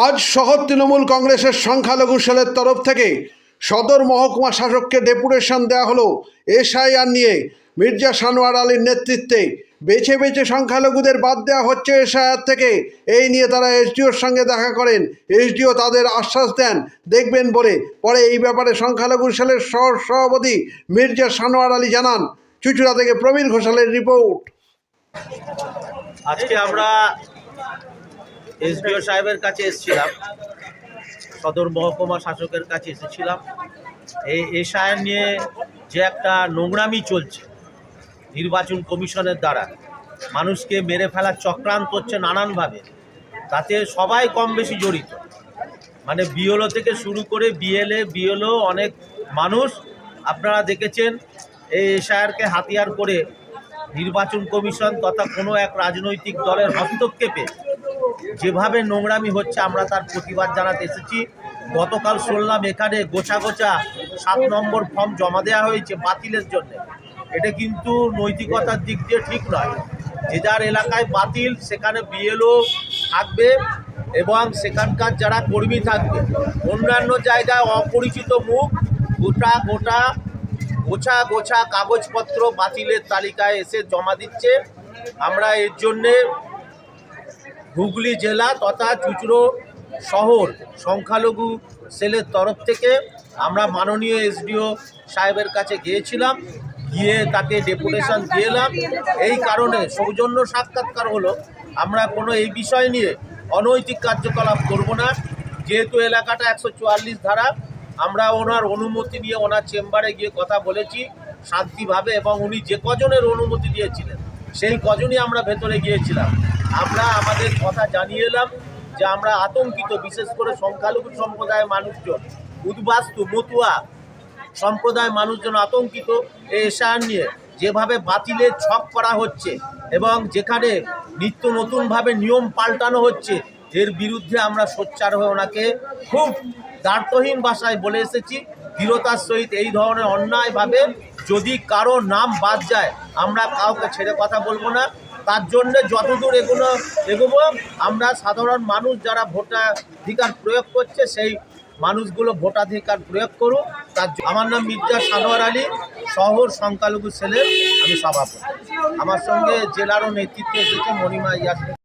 আজ শহর তৃণমূল কংগ্রেসের সংখ্যালঘু সেলের তরফ থেকে সদর মহকুমা শাসককে ডেপুটেশন দেওয়া হলো এসআইআর নিয়ে। মির্জা সানোয়ার আলীর নেতৃত্বে বেছে বেছে সংখ্যালঘুদের বাদ দেওয়া হচ্ছে এসআইআর থেকে। এই নিয়ে তারা এসডিওর সঙ্গে দেখা করেন। এসডিও তাদের আশ্বাস দেন দেখবেন বলে। পরে এই ব্যাপারে সংখ্যালঘু সেলের শহর সভাপতি মির্জা সানোয়ার আলী জানান। চুঁচুড়া থেকে প্রবীর ঘোষালের রিপোর্ট। আজকে আমরা এসডিও সাহেবের কাছে এসেছিলাম, সদর মহকুমা শাসকের কাছে এসেছিলাম। এই এসআইআর নিয়ে যে একটা নোংরামি চলছে নির্বাচন কমিশনের দ্বারা, মানুষকে মেরে ফেলার চক্রান্ত হচ্ছে নানানভাবে, তাতে সবাই কম বেশি জড়িত। মানে বিএলও থেকে শুরু করে বিএলও অনেক মানুষ আপনারা দেখেছেন। এই এসআইআরকে হাতিয়ার করে নির্বাচন কমিশন তথা কোনো এক রাজনৈতিক দলের হস্তক্ষেপে যেভাবে নোংরামি হচ্ছে, আমরা তার প্রতিবাদ জানাতে এসেছি। গতকাল শুনলাম এখানে গোছা 7 নম্বর ফর্ম জমা দেওয়া হয়েছে বাতিলের জন্য। এটা কিন্তু নৈতিকতার দিক দিয়ে ঠিক নয়। যে যার এলাকায় বাতিল সেখানে বিএলও থাকবে এবং সেখানকার যারা কর্মী থাকবে। অন্যান্য জায়গায় অপরিচিত মুখ গোছা কাগজপত্র বাতিলের তালিকায় এসে জমা দিচ্ছে। আমরা এর জন্যে হুগলি জেলা তথা চুঁচুড়ো শহর সংখ্যালঘু সেলের তরফ থেকে আমরা মাননীয় এসডিও সাহেবের কাছে গিয়েছিলাম, গিয়ে তাকে ডেপুটেশন দিয়ে এলাম। এই কারণে সৌজন্য সাক্ষাৎকার হলো। আমরা কোনো এই বিষয় নিয়ে অনৈতিক কার্যকলাপ করব না। যেহেতু এলাকাটা 144 ধারা, আমরা ওনার অনুমতি নিয়ে ওনার চেম্বারে গিয়ে কথা বলেছি শান্তিভাবে, এবং উনি যে কজনের অনুমতি দিয়েছিলেন সেই কজনই আমরা ভেতরে গিয়েছিলাম। আমরা আমাদের কথা জানিয়ে এলাম যে আমরা আতঙ্কিত, বিশেষ করে সংখ্যালঘু সম্প্রদায়ের মানুষজন, উদ্বাস্তু মতুয়া সম্প্রদায়ের মানুষজন আতঙ্কিত এই এসআইআর নিয়ে। যেভাবে বাতিলের ছক করা হচ্ছে এবং যেখানে নিত্য নতুনভাবে নিয়ম পাল্টানো হচ্ছে, এর বিরুদ্ধে আমরা সোচ্চার হয়ে ওনাকে খুব দ্বার্থহীন ভাষায় বলে এসেছি। দৃঢ়তার সহিত এই ধরনের অন্যায়ভাবে যদি কারো নাম বাদ যায়, আমরা কাউকে ছেড়ে কথা বলবো না। তার জন্য যতদূর এগোবো, আমরা সাধারণ মানুষ যারা ভোটাধিকার প্রয়োগ করছে সেই মানুষগুলো ভোটাধিকার প্রয়োগ করুক। আমার নাম মির্জা সানোয়ার আলী, শহর সংখ্যালঘু সেলের আমি সভাপতি। আমার সঙ্গে জেলারও নেতৃত্বে এসেছে মণিমা ইয়াসমিন।